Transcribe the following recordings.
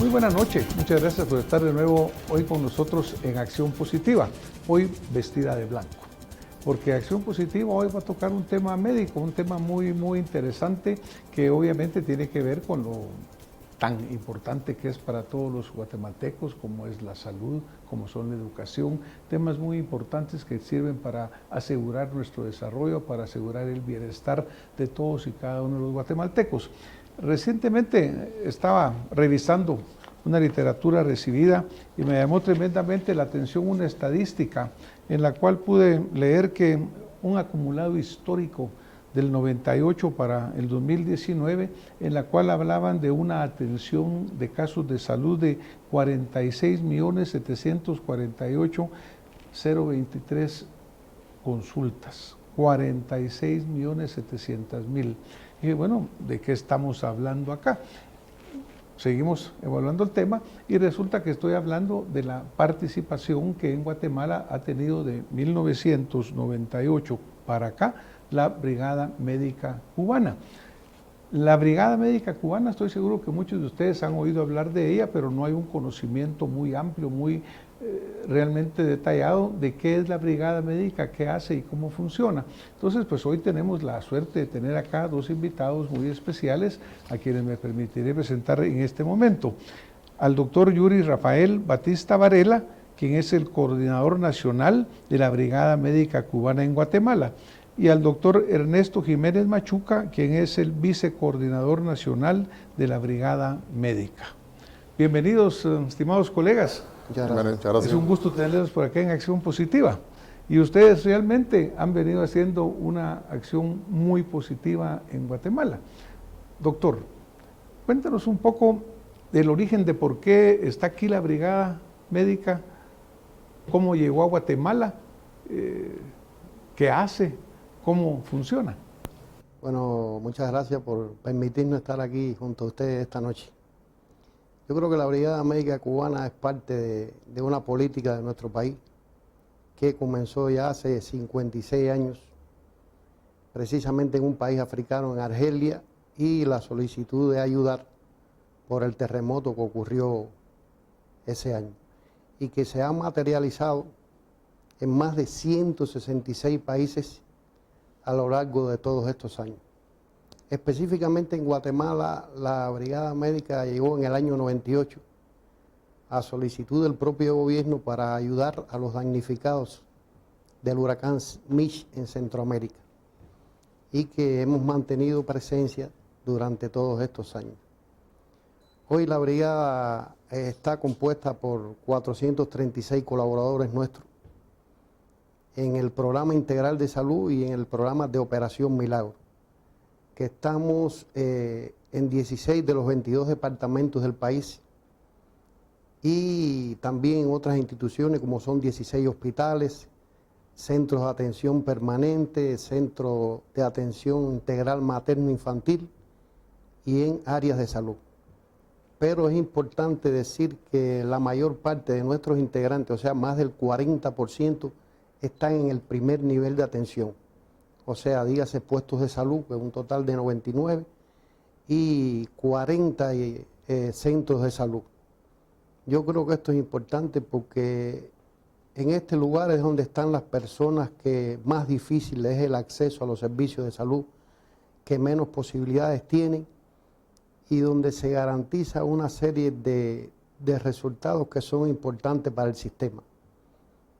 Muy buena noche, muchas gracias por estar de nuevo hoy con nosotros en Acción Positiva, hoy vestida de blanco. Porque Acción Positiva hoy va a tocar un tema médico, un tema muy interesante que obviamente tiene que ver con lo tan importante que es para todos los guatemaltecos, como es la salud, como son la educación, temas muy importantes que sirven para asegurar nuestro desarrollo, para asegurar el bienestar de todos y cada uno de los guatemaltecos. Recientemente estaba revisando una literatura recibida y me llamó tremendamente la atención una estadística en la cual pude leer que un acumulado histórico del 98 para el 2019, en la cual hablaban de una atención de casos de salud de 46.748.023 consultas, 46.700.000. Y bueno, ¿de qué estamos hablando acá? Seguimos evaluando el tema y resulta que estoy hablando de la participación que en Guatemala ha tenido de 1998 para acá la Brigada Médica Cubana. La Brigada Médica Cubana, estoy seguro que muchos de ustedes han oído hablar de ella, pero no hay un conocimiento muy amplio, muy realmente detallado de qué es la Brigada Médica, qué hace y cómo funciona. Entonces, pues hoy tenemos la suerte de tener acá dos invitados muy especiales a quienes me permitiré presentar en este momento. Al doctor Yuri Rafael Batista Varela, quien es el coordinador nacional de la Brigada Médica Cubana en Guatemala, y al doctor Ernesto Jiménez Machuca, quien es el vicecoordinador nacional de la Brigada Médica. Bienvenidos, estimados colegas. Muchas gracias. Es un gusto tenerlos por acá en Acción Positiva. Y ustedes realmente han venido haciendo una acción muy positiva en Guatemala. Doctor, cuéntanos un poco del origen de por qué está aquí la Brigada Médica, cómo llegó a Guatemala, qué hace, cómo funciona. Bueno, muchas gracias por permitirnos estar aquí junto a ustedes esta noche. Yo creo que la Brigada Médica Cubana es parte de una política de nuestro país que comenzó ya hace 56 años, precisamente en un país africano, en Argelia, y la solicitud de ayudar por el terremoto que ocurrió ese año y que se ha materializado en más de 166 países a lo largo de todos estos años. Específicamente en Guatemala, la Brigada Médica llegó en el año 98 a solicitud del propio gobierno para ayudar a los damnificados del huracán Mitch en Centroamérica y que hemos mantenido presencia durante todos estos años. Hoy la brigada está compuesta por 436 colaboradores nuestros en el programa integral de salud y en el programa de Operación Milagro, que estamos en 16 de los 22 departamentos del país y también en otras instituciones como son 16 hospitales, centros de atención permanente, centros de atención integral materno-infantil y en áreas de salud. Pero es importante decir que la mayor parte de nuestros integrantes, o sea, más del 40%, están en el primer nivel de atención. O sea, dígase puestos de salud, que es un total de 99, y 40 centros de salud. Yo creo que esto es importante porque en este lugar es donde están las personas que más difícil es el acceso a los servicios de salud, que menos posibilidades tienen y donde se garantiza una serie de resultados que son importantes para el sistema.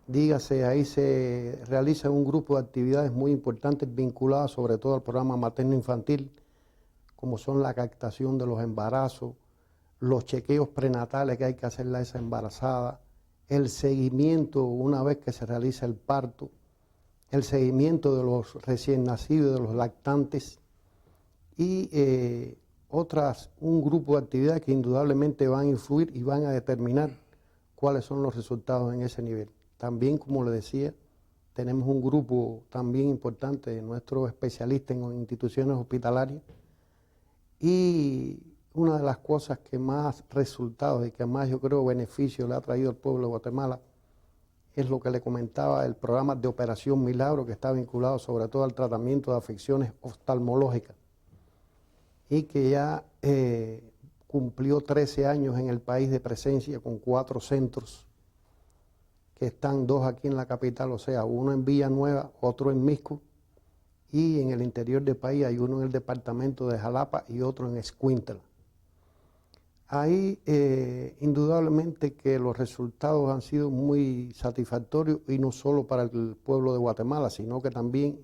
Dígase, ahí se realiza un grupo de actividades muy importantes vinculadas sobre todo al programa materno-infantil, como son la captación de los embarazos, los chequeos prenatales que hay que hacerle a esa embarazada, el seguimiento una vez que se realiza el parto, el seguimiento de los recién nacidos, de los lactantes y un grupo de actividades que indudablemente van a influir y van a determinar cuáles son los resultados en ese nivel. También, como le decía, tenemos un grupo también importante de nuestros especialistas en instituciones hospitalarias y una de las cosas que más resultados y que más yo creo beneficio le ha traído al pueblo de Guatemala es lo que le comentaba, el programa de Operación Milagro, que está vinculado sobre todo al tratamiento de afecciones oftalmológicas y que ya cumplió 13 años en el país de presencia con 4 centros, que están 2 aquí en la capital, o sea, uno en Villanueva, otro en Misco, y en el interior del país hay uno en el departamento de Jalapa y otro en Escuintla. Ahí indudablemente que los resultados han sido muy satisfactorios, y no solo para el pueblo de Guatemala, sino que también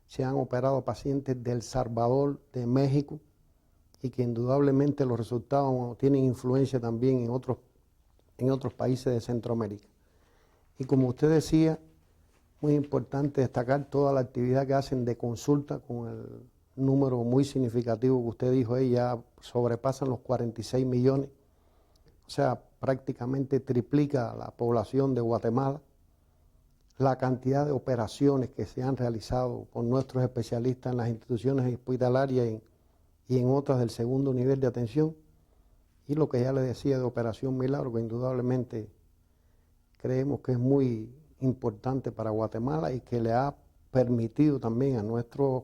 se han operado pacientes de El Salvador, de México, y que indudablemente los resultados tienen influencia también en otros países de Centroamérica. Y como usted decía, muy importante destacar toda la actividad que hacen de consulta, con el número muy significativo que usted dijo ahí, ya sobrepasan los 46 millones, o sea, prácticamente triplica la población de Guatemala. La cantidad de operaciones que se han realizado por nuestros especialistas en las instituciones hospitalarias y en otras del segundo nivel de atención, y lo que ya le decía de Operación Milagro, que indudablemente creemos que es muy importante para Guatemala y que le ha permitido también a nuestros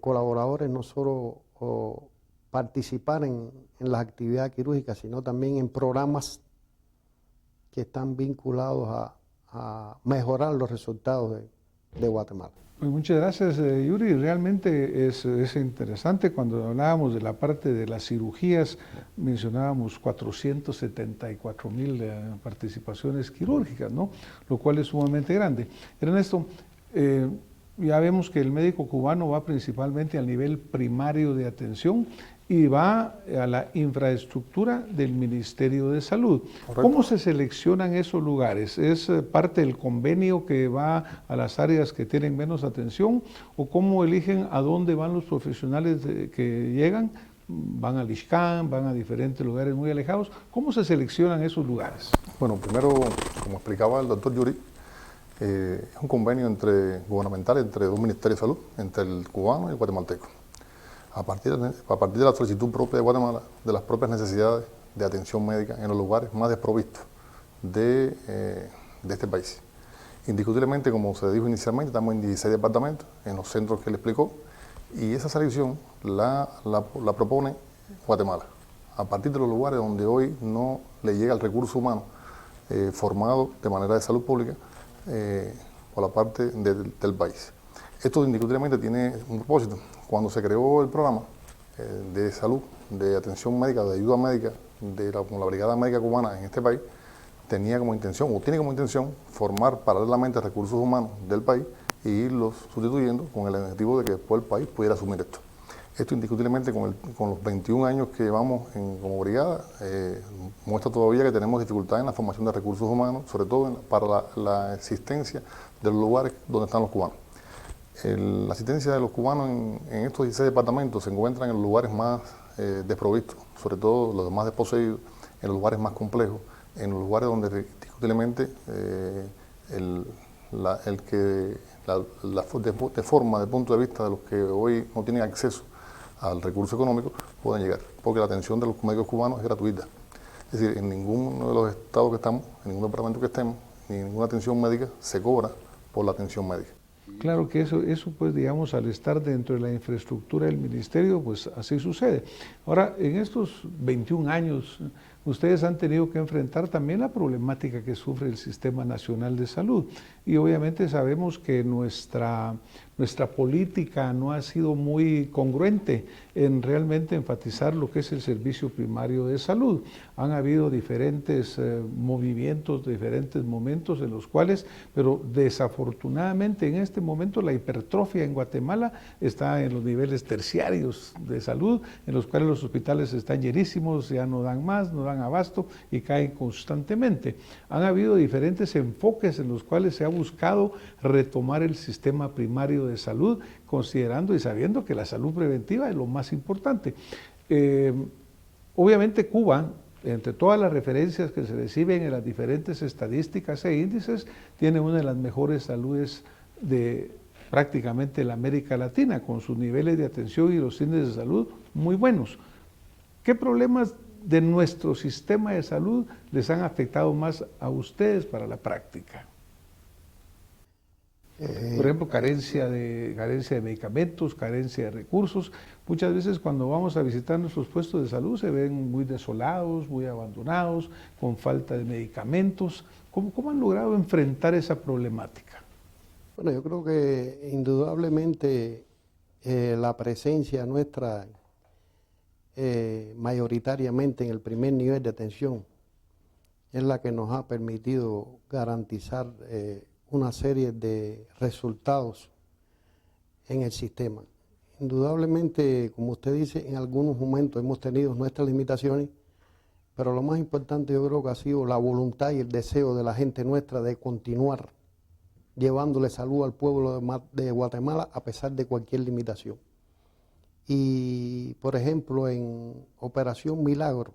colaboradores no solo participar en las actividades quirúrgicas, sino también en programas que están vinculados a mejorar los resultados de Guatemala. Pues muchas gracias, Yuri. Realmente es interesante. Cuando hablábamos de la parte de las cirugías, mencionábamos 474,000 participaciones quirúrgicas, ¿no? Lo cual es sumamente grande. Ernesto, ya vemos que el médico cubano va principalmente al nivel primario de atención y va a la infraestructura del Ministerio de Salud. Correcto. ¿Cómo se seleccionan esos lugares? ¿Es parte del convenio que va a las áreas que tienen menos atención? ¿O cómo eligen a dónde van los profesionales que llegan? ¿Van al ISCAN? ¿Van a diferentes lugares muy alejados? ¿Cómo se seleccionan esos lugares? Bueno, primero, como explicaba el doctor Yuri, es un convenio gubernamental entre 2 ministerios de salud, entre el cubano y el guatemalteco. A partir de la solicitud propia de Guatemala, de las propias necesidades de atención médica en los lugares más desprovistos de este país. Indiscutiblemente, como se dijo inicialmente, estamos en 16 departamentos, en los centros que le explicó, y esa selección la propone Guatemala, a partir de los lugares donde hoy no le llega el recurso humano formado de manera de salud pública por la parte del país. Esto indiscutiblemente tiene un propósito. Cuando se creó el programa de salud, de atención médica, de ayuda médica, con la Brigada Médica Cubana en este país, tenía como intención, o tiene como intención, formar paralelamente recursos humanos del país e irlos sustituyendo con el objetivo de que después el país pudiera asumir esto. Esto indiscutiblemente con los 21 años que llevamos como brigada, muestra todavía que tenemos dificultades en la formación de recursos humanos, sobre todo para la existencia de los lugares donde están los cubanos. La asistencia de los cubanos en estos 16 departamentos se encuentran en los lugares más desprovistos, sobre todo los más desposeídos, en los lugares más complejos, en los lugares donde indiscutiblemente de forma, de punto de vista de los que hoy no tienen acceso al recurso económico, pueden llegar, porque la atención de los médicos cubanos es gratuita. Es decir, en ninguno de los estados que estamos, en ningún departamento que estemos, ni en ninguna atención médica se cobra por la atención médica. Claro que eso pues digamos, al estar dentro de la infraestructura del ministerio, pues así sucede. Ahora, en estos 21 años, ustedes han tenido que enfrentar también la problemática que sufre el Sistema Nacional de Salud. Y obviamente sabemos que nuestra política no ha sido muy congruente en realmente enfatizar lo que es el servicio primario de salud. Han habido diferentes movimientos, diferentes momentos en los cuales, pero desafortunadamente en este momento la hipertrofia en Guatemala está en los niveles terciarios de salud, en los cuales los hospitales están llenísimos, ya no dan más, no dan abasto y caen constantemente. Han habido diferentes enfoques en los cuales se ha buscado retomar el sistema primario de salud, considerando y sabiendo que la salud preventiva es lo más importante. Obviamente Cuba, entre todas las referencias que se reciben en las diferentes estadísticas e índices, tiene una de las mejores saludes de prácticamente la América Latina, con sus niveles de atención y los índices de salud muy buenos. ¿Qué problemas de nuestro sistema de salud les han afectado más a ustedes para la práctica? Por ejemplo, carencia de medicamentos, carencia de recursos. Muchas veces cuando vamos a visitar nuestros puestos de salud se ven muy desolados, muy abandonados, con falta de medicamentos. ¿Cómo han logrado enfrentar esa problemática? Bueno, yo creo que indudablemente la presencia nuestra mayoritariamente en el primer nivel de atención es la que nos ha permitido garantizar una serie de resultados en el sistema. Indudablemente, como usted dice, en algunos momentos hemos tenido nuestras limitaciones, pero lo más importante yo creo que ha sido la voluntad y el deseo de la gente nuestra de continuar llevándole salud al pueblo de Guatemala a pesar de cualquier limitación. Y, por ejemplo, en Operación Milagro,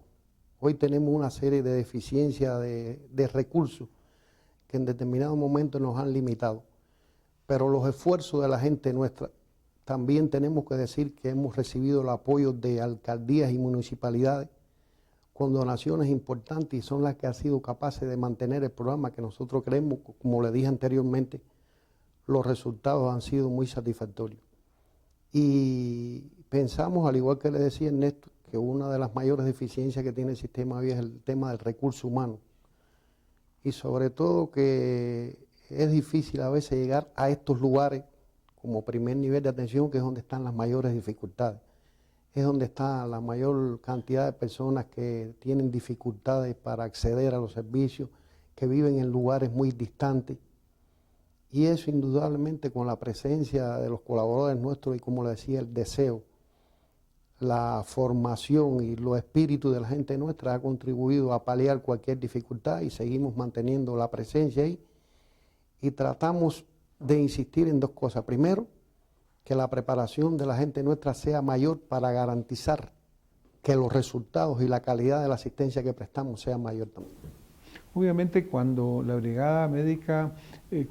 hoy tenemos una serie de deficiencias de recursos que en determinados momentos nos han limitado. Pero los esfuerzos de la gente nuestra, también tenemos que decir que hemos recibido el apoyo de alcaldías y municipalidades con donaciones importantes y son las que han sido capaces de mantener el programa que nosotros creemos, como le dije anteriormente, los resultados han sido muy satisfactorios. Y pensamos, al igual que le decía Ernesto, que una de las mayores deficiencias que tiene el sistema hoy es el tema del recurso humano. Y sobre todo que es difícil a veces llegar a estos lugares como primer nivel de atención, que es donde están las mayores dificultades. Es donde está la mayor cantidad de personas que tienen dificultades para acceder a los servicios, que viven en lugares muy distantes. Y eso indudablemente con la presencia de los colaboradores nuestros y, como le decía, el deseo, la formación y los espíritus de la gente nuestra ha contribuido a paliar cualquier dificultad y seguimos manteniendo la presencia ahí. Y tratamos de insistir en dos cosas. Primero, que la preparación de la gente nuestra sea mayor para garantizar que los resultados y la calidad de la asistencia que prestamos sea mayor también. Obviamente cuando la Brigada Médica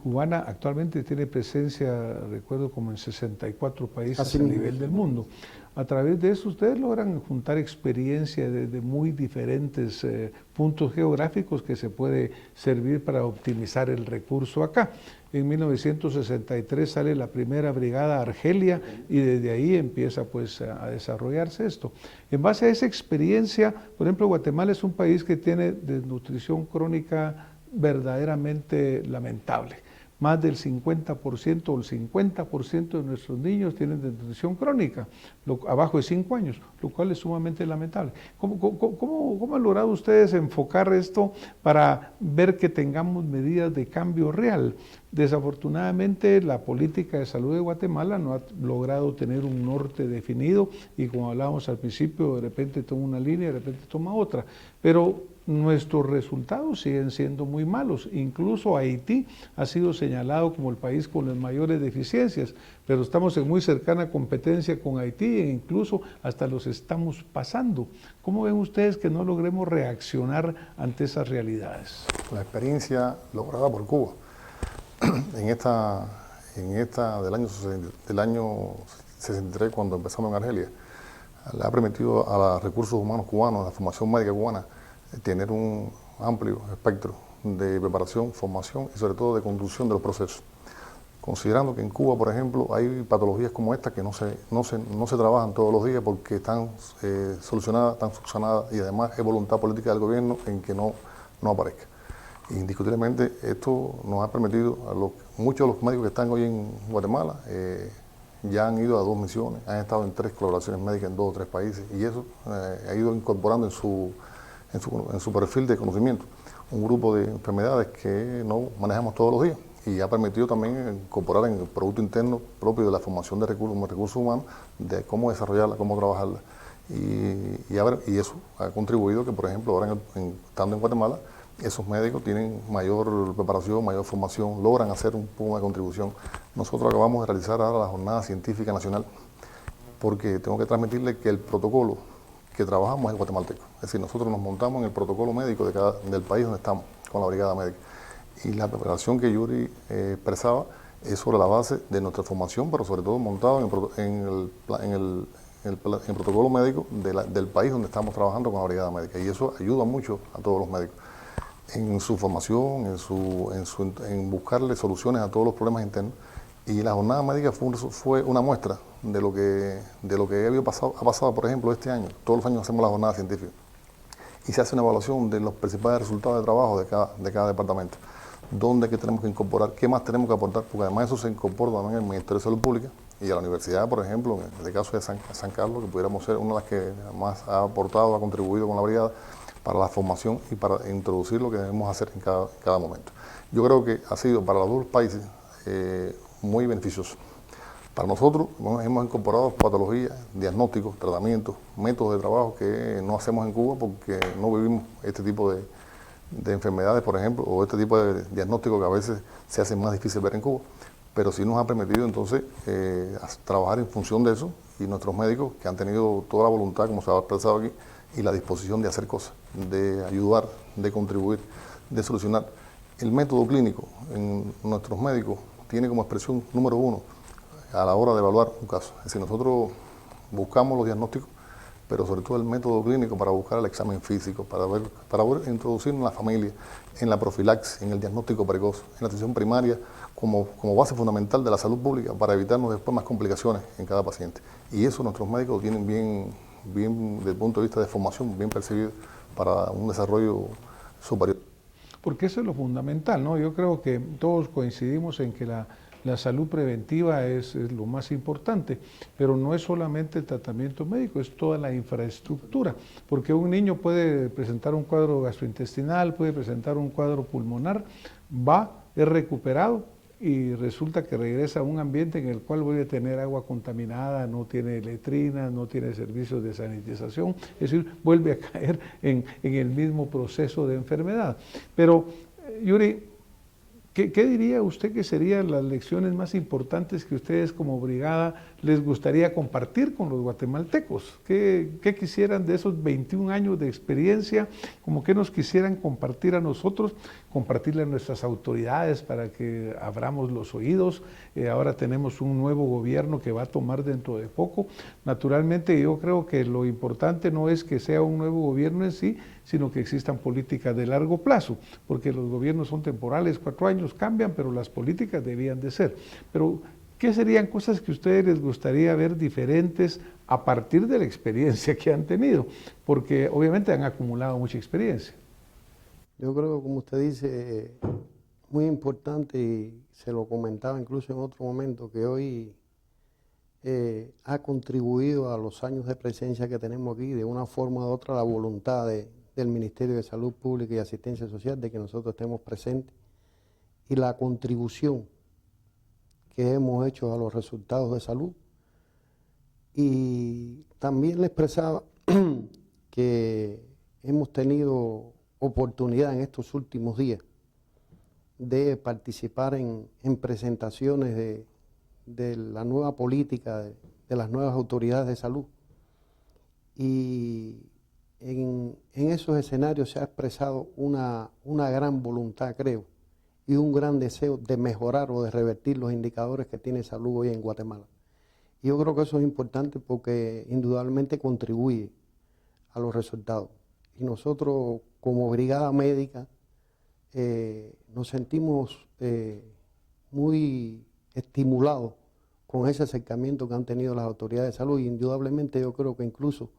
Cubana actualmente tiene presencia, recuerdo, como en 64 países a nivel del mundo. A través de eso ustedes logran juntar experiencia desde muy diferentes puntos geográficos que se puede servir para optimizar el recurso acá. En 1963 sale la primera brigada Argelia y desde ahí empieza pues a desarrollarse esto. En base a esa experiencia, por ejemplo, Guatemala es un país que tiene desnutrición crónica verdaderamente lamentable. Más del 50% o el 50% de nuestros niños tienen desnutrición crónica, abajo de 5 años, lo cual es sumamente lamentable. ¿Cómo han logrado ustedes enfocar esto para ver que tengamos medidas de cambio real? Desafortunadamente, la política de salud de Guatemala no ha logrado tener un norte definido y, como hablábamos al principio, de repente toma una línea, de repente toma otra. Pero nuestros resultados siguen siendo muy malos. Incluso Haití ha sido señalado como el país con las mayores deficiencias, pero estamos en muy cercana competencia con Haití e incluso hasta los estamos pasando. ¿Cómo ven ustedes que no logremos reaccionar ante esas realidades? La experiencia lograda por Cuba en esta del año 63, cuando empezamos en Argelia, le ha permitido a los recursos humanos cubanos, a la formación médica cubana, tener un amplio espectro de preparación, formación y sobre todo de conducción de los procesos. Considerando que en Cuba, por ejemplo, hay patologías como esta que no se trabajan todos los días porque están solucionadas, están subsanadas y además es voluntad política del gobierno en que no aparezca. Indiscutiblemente esto nos ha permitido, muchos de los médicos que están hoy en Guatemala ya han ido a 2 misiones, han estado en 3 colaboraciones médicas en 2 o 3 países y eso ha ido incorporando en su perfil de conocimiento un grupo de enfermedades que no manejamos todos los días y ha permitido también incorporar en el Producto Interno propio de la formación de recursos humanos, de cómo desarrollarla, cómo trabajarla. Y eso ha contribuido que, por ejemplo, ahora estando en Guatemala, esos médicos tienen mayor preparación, mayor formación, logran hacer un poco de contribución. Nosotros acabamos de realizar ahora la Jornada Científica Nacional, porque tengo que transmitirle que el protocolo que trabajamos es el guatemalteco. Es decir, nosotros nos montamos en el protocolo médico del país donde estamos, con la Brigada Médica. Y la preparación que Yuri expresaba es sobre la base de nuestra formación, pero sobre todo montado en el protocolo médico del país donde estamos trabajando con la Brigada Médica. Y eso ayuda mucho a todos los médicos. en su formación, en buscarle soluciones a todos los problemas internos. Y la jornada médica fue una muestra de lo que ha pasado, por ejemplo, este año. Todos los años hacemos la jornada científica y se hace una evaluación de los principales resultados de trabajo de cada departamento. ¿Dónde que tenemos que incorporar? ¿Qué más tenemos que aportar? Porque además eso se incorpora también al Ministerio de Salud Pública y a la universidad, por ejemplo, en el caso de San Carlos, que pudiéramos ser una de las que más ha aportado, ha contribuido con la brigada para la formación y para introducir lo que debemos hacer en cada momento. Yo creo que ha sido para los dos países muy beneficioso. Para nosotros hemos incorporado patologías, diagnósticos, tratamientos, métodos de trabajo que no hacemos en Cuba porque no vivimos este tipo de enfermedades, por ejemplo, o este tipo de diagnósticos que a veces se hace más difícil ver en Cuba. Pero sí nos ha permitido entonces trabajar en función de eso, y nuestros médicos que han tenido toda la voluntad, como se ha expresado aquí, y la disposición de hacer cosas, de ayudar, de contribuir, de solucionar. El método clínico en nuestros médicos tiene como expresión número uno a la hora de evaluar un caso. Es decir, nosotros buscamos los diagnósticos, pero sobre todo el método clínico para buscar el examen físico, para introducir en la familia, en la profilaxis, en el diagnóstico precoz, en la atención primaria, como base fundamental de la salud pública para evitarnos después más complicaciones en cada paciente. Y eso nuestros médicos tienen bien desde el punto de vista de formación, bien percibido para un desarrollo superior. Porque eso es lo fundamental, ¿no? Yo creo que todos coincidimos en que la salud preventiva es lo más importante, pero no es solamente el tratamiento médico, es toda la infraestructura, porque un niño puede presentar un cuadro gastrointestinal, puede presentar un cuadro pulmonar, es recuperado y resulta que regresa a un ambiente en el cual vuelve a tener agua contaminada, no tiene letrinas, no tiene servicios de sanitización, es decir, vuelve a caer en el mismo proceso de enfermedad. Pero, Yuri, ¿qué diría usted que serían las lecciones más importantes que ustedes como brigada les gustaría compartir con los guatemaltecos? ¿Qué quisieran de esos 21 años de experiencia? ¿Cómo que nos quisieran compartir a nosotros, compartirle a nuestras autoridades para que abramos los oídos? Ahora tenemos un nuevo gobierno que va a tomar dentro de poco. Naturalmente yo creo que lo importante no es que sea un nuevo gobierno en sí, sino que existan políticas de largo plazo, porque los gobiernos son temporales, 4 años cambian, pero las políticas debían de ser. Pero, ¿qué serían cosas que a ustedes les gustaría ver diferentes a partir de la experiencia que han tenido? Porque obviamente han acumulado mucha experiencia. Yo creo, como usted dice, muy importante, y se lo comentaba incluso en otro momento, que hoy ha contribuido a los años de presencia que tenemos aquí, de una forma u otra, la voluntad del Ministerio de Salud Pública y Asistencia Social de que nosotros estemos presentes, y la contribución que hemos hecho a los resultados de salud. Y también le expresaba que hemos tenido oportunidad en estos últimos días de participar en presentaciones de la nueva política de las nuevas autoridades de salud. Y en esos escenarios se ha expresado una gran voluntad, creo, y un gran deseo de mejorar o de revertir los indicadores que tiene salud hoy en Guatemala. Y yo creo que eso es importante porque indudablemente contribuye a los resultados. Y nosotros como brigada médica nos sentimos muy estimulados con ese acercamiento que han tenido las autoridades de salud, y indudablemente yo creo que incluso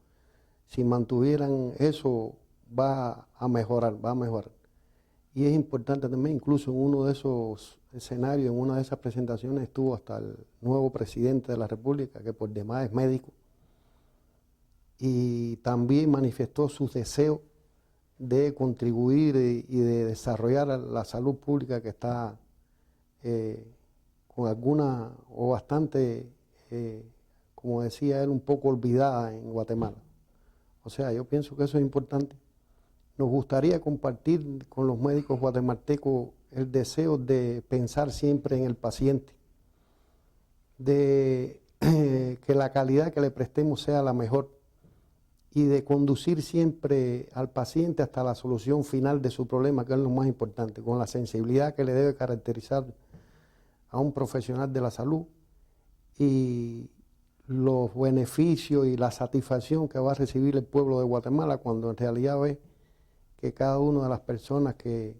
si mantuvieran eso va a mejorar. Y es importante también, incluso en uno de esos escenarios, en una de esas presentaciones, estuvo hasta el nuevo presidente de la República, que por demás es médico, y también manifestó sus deseos de contribuir y de desarrollar la salud pública que está con alguna o bastante, como decía él, un poco olvidada en Guatemala. O sea, yo pienso que eso es importante. Nos gustaría compartir con los médicos guatemaltecos el deseo de pensar siempre en el paciente, de que la calidad que le prestemos sea la mejor y de conducir siempre al paciente hasta la solución final de su problema, que es lo más importante, con la sensibilidad que le debe caracterizar a un profesional de la salud y los beneficios y la satisfacción que va a recibir el pueblo de Guatemala cuando en realidad ve que cada una de las personas que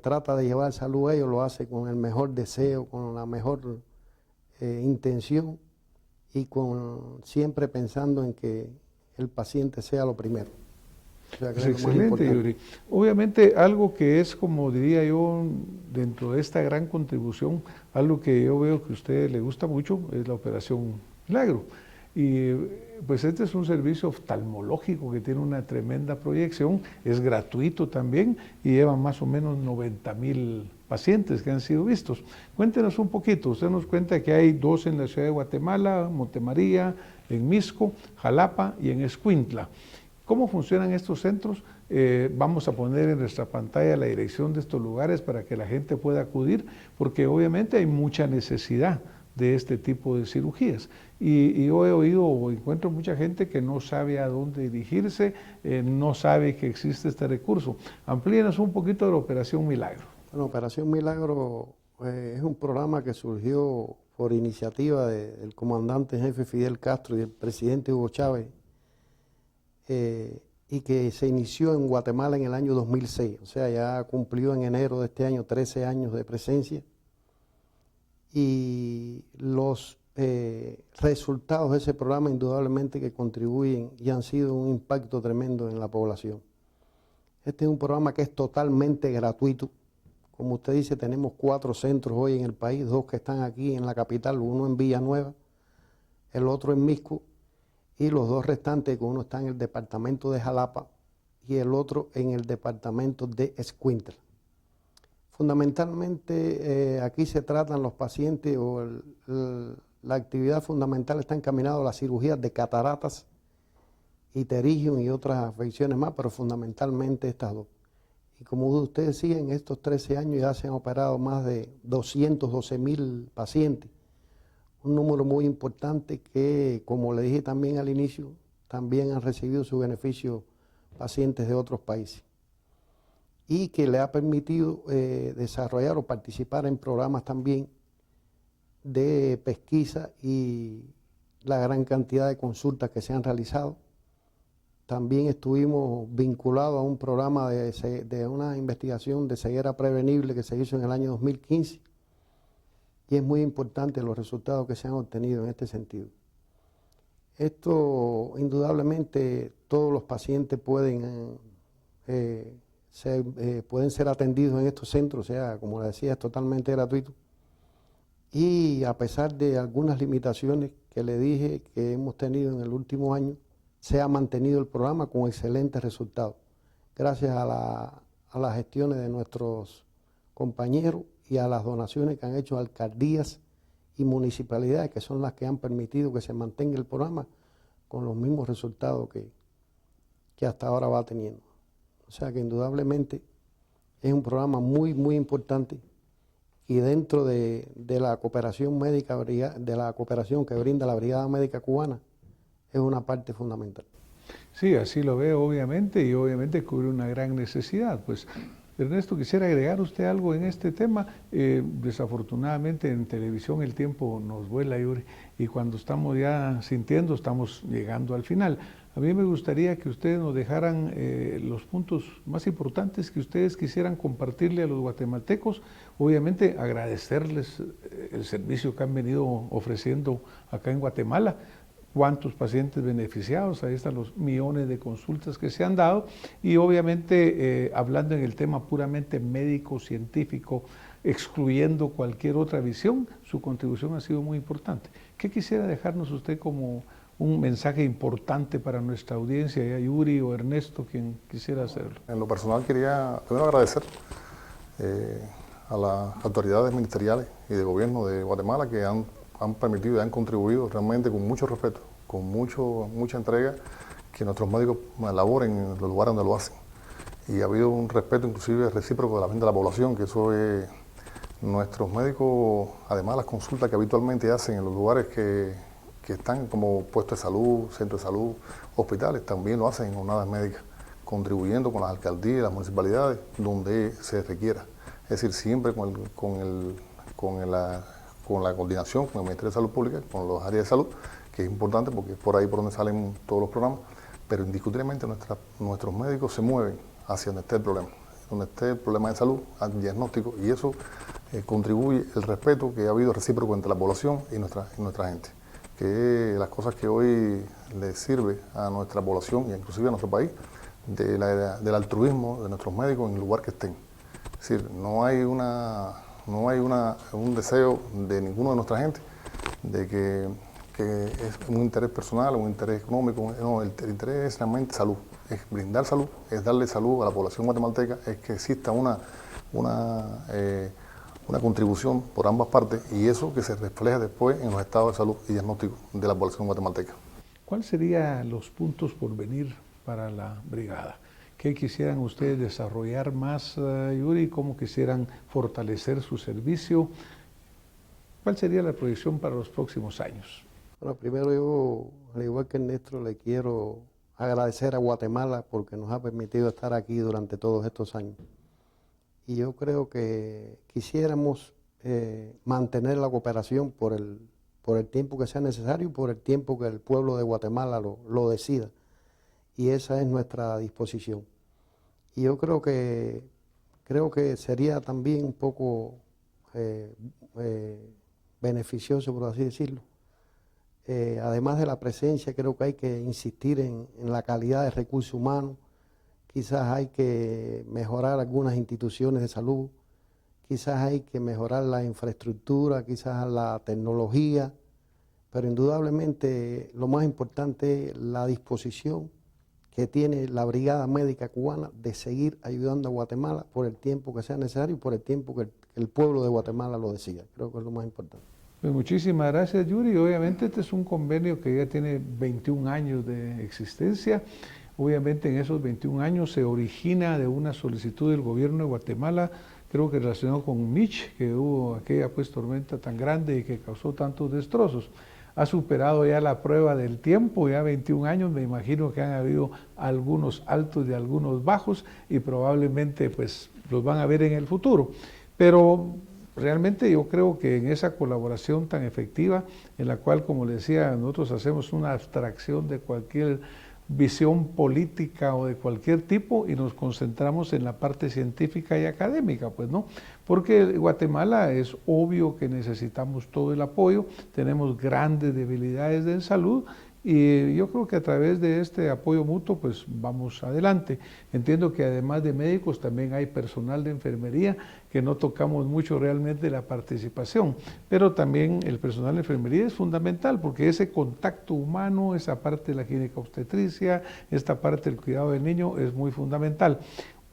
trata de llevar salud a ellos lo hace con el mejor deseo, con la mejor intención y siempre pensando en que el paciente sea lo primero. O sea, Es excelente, Yuri. Obviamente algo que es, como diría yo, dentro de esta gran contribución, algo que yo veo que a usted le gusta mucho es la Operación Milagro. Y pues este es un servicio oftalmológico que tiene una tremenda proyección, es gratuito también y lleva más o menos 90,000 pacientes que han sido vistos. Cuéntenos un poquito, usted nos cuenta que hay 2 en la ciudad de Guatemala, Montemaría, en Mixco, Jalapa y en Escuintla. ¿Cómo funcionan estos centros? Vamos a poner en nuestra pantalla la dirección de estos lugares para que la gente pueda acudir, porque obviamente hay mucha necesidad de este tipo de cirugías. Y yo he oído o encuentro mucha gente que no sabe a dónde dirigirse, no sabe que existe este recurso. Amplíenos un poquito de la Operación Milagro. Bueno, Operación Milagro es un programa que surgió por iniciativa del comandante en jefe Fidel Castro y del presidente Hugo Chávez, y que se inició en Guatemala en el año 2006, o sea, ya cumplió en enero de este año 13 años de presencia, y los resultados de ese programa indudablemente que contribuyen y han sido un impacto tremendo en la población. Este es un programa que es totalmente gratuito. Como usted dice, tenemos 4 centros hoy en el país, 2 que están aquí en la capital, uno en Villanueva, el otro en Mixco, y los 2 restantes, que uno está en el departamento de Jalapa y el otro en el departamento de Escuintla. Fundamentalmente aquí se tratan los pacientes o la actividad fundamental está encaminada a las cirugías de cataratas y pterigium y otras afecciones más, pero fundamentalmente estas 2. Y como usted decía, en estos 13 años ya se han operado más de 212,000 pacientes. Un número muy importante que, como le dije también al inicio, también han recibido su beneficio pacientes de otros países. Y que le ha permitido desarrollar o participar en programas también de pesquisa y la gran cantidad de consultas que se han realizado. También estuvimos vinculados a un programa de una investigación de ceguera prevenible que se hizo en el año 2015 y es muy importante los resultados que se han obtenido en este sentido. Esto, indudablemente, todos los pacientes pueden ser atendidos en estos centros, o sea, como le decía, es totalmente gratuito. Y a pesar de algunas limitaciones que le dije que hemos tenido en el último año, se ha mantenido el programa con excelentes resultados, gracias a las gestiones de nuestros compañeros y a las donaciones que han hecho alcaldías y municipalidades, que son las que han permitido que se mantenga el programa con los mismos resultados que hasta ahora va teniendo. O sea que indudablemente es un programa muy, muy importante y dentro de la cooperación médica, de la cooperación que brinda la Brigada Médica Cubana, es una parte fundamental. Sí, así lo veo obviamente y obviamente cubre una gran necesidad. Pues Ernesto, quisiera agregar usted algo en este tema. Desafortunadamente en televisión el tiempo nos vuela, Yuri, y cuando estamos ya sintiendo, estamos llegando al final. A mí me gustaría que ustedes nos dejaran los puntos más importantes que ustedes quisieran compartirle a los guatemaltecos. Obviamente agradecerles el servicio que han venido ofreciendo acá en Guatemala. Cuántos pacientes beneficiados, ahí están los millones de consultas que se han dado y obviamente hablando en el tema puramente médico, científico, excluyendo cualquier otra visión, su contribución ha sido muy importante. ¿Qué quisiera dejarnos usted como un mensaje importante para nuestra audiencia, ya Yuri o Ernesto, quien quisiera hacerlo? En lo personal quería primero agradecer a las autoridades ministeriales y de gobierno de Guatemala que han permitido y han contribuido realmente con mucho respeto, con mucha entrega, que nuestros médicos laboren en los lugares donde lo hacen. Y ha habido un respeto inclusive recíproco de la población, que eso es, nuestros médicos, además las consultas que habitualmente hacen en los lugares que están como puestos de salud, centros de salud, hospitales, también lo hacen en jornadas médicas, contribuyendo con las alcaldías, las municipalidades, donde se requiera. Es decir, siempre con la coordinación con el Ministerio de Salud Pública, con las áreas de salud, que es importante porque es por ahí por donde salen todos los programas, pero indiscutiblemente nuestros médicos se mueven hacia donde esté el problema. Donde esté el problema de salud, al diagnóstico, y eso contribuye el respeto que ha habido recíproco entre la población y nuestra gente. Que las cosas que hoy le sirve a nuestra población y inclusive a nuestro país, del altruismo de nuestros médicos en el lugar que estén. Es decir, no hay un deseo de ninguno de nuestra gente de que es un interés personal o un interés económico. No, el interés es realmente salud, es brindar salud, es darle salud a la población guatemalteca, es que exista una contribución por ambas partes, y eso que se refleja después en los estados de salud y diagnóstico de la población guatemalteca. ¿Cuáles serían los puntos por venir para la brigada? ¿Qué quisieran ustedes desarrollar más, Yuri? ¿Cómo quisieran fortalecer su servicio? ¿Cuál sería la proyección para los próximos años? Bueno, primero yo, al igual que Ernesto, le quiero agradecer a Guatemala porque nos ha permitido estar aquí durante todos estos años. Y yo creo que quisiéramos mantener la cooperación por el tiempo que sea necesario y por el tiempo que el pueblo de Guatemala lo decida. Y esa es nuestra disposición. Y yo creo que sería también un poco beneficioso, por así decirlo. Además de la presencia, creo que hay que insistir en la calidad de recursos humanos. Quizás hay que mejorar algunas instituciones de salud, quizás hay que mejorar la infraestructura, quizás la tecnología, pero indudablemente lo más importante es la disposición que tiene la Brigada Médica Cubana de seguir ayudando a Guatemala por el tiempo que sea necesario y por el tiempo que el pueblo de Guatemala lo decida. Creo que es lo más importante. Pues muchísimas gracias, Yuri. Obviamente este es un convenio que ya tiene 21 años de existencia. Obviamente en esos 21 años se origina de una solicitud del gobierno de Guatemala, creo que relacionado con Mitch, que hubo aquella tormenta tan grande y que causó tantos destrozos. Ha superado ya la prueba del tiempo, ya 21 años, me imagino que han habido algunos altos y algunos bajos y probablemente pues los van a ver en el futuro. Pero realmente yo creo que en esa colaboración tan efectiva, en la cual, como les decía, nosotros hacemos una abstracción de cualquier visión política o de cualquier tipo y nos concentramos en la parte científica y académica, pues no, porque Guatemala es obvio que necesitamos todo el apoyo, tenemos grandes debilidades en salud y yo creo que a través de este apoyo mutuo pues vamos adelante. Entiendo que además de médicos también hay personal de enfermería, que no tocamos mucho realmente la participación, pero también el personal de enfermería es fundamental porque ese contacto humano, esa parte de la clínica obstetricia, esta parte del cuidado del niño es muy fundamental.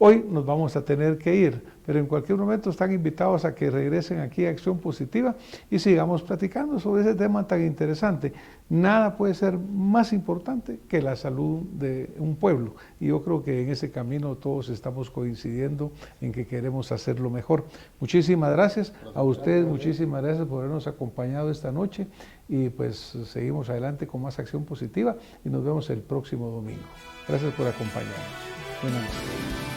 Hoy nos vamos a tener que ir, pero en cualquier momento están invitados a que regresen aquí a Acción Positiva y sigamos platicando sobre ese tema tan interesante. Nada puede ser más importante que la salud de un pueblo y yo creo que en ese camino todos estamos coincidiendo en que queremos hacerlo mejor. Muchísimas gracias a ustedes, muchísimas gracias por habernos acompañado esta noche y pues seguimos adelante con más Acción Positiva y nos vemos el próximo domingo. Gracias por acompañarnos. Buenas noches.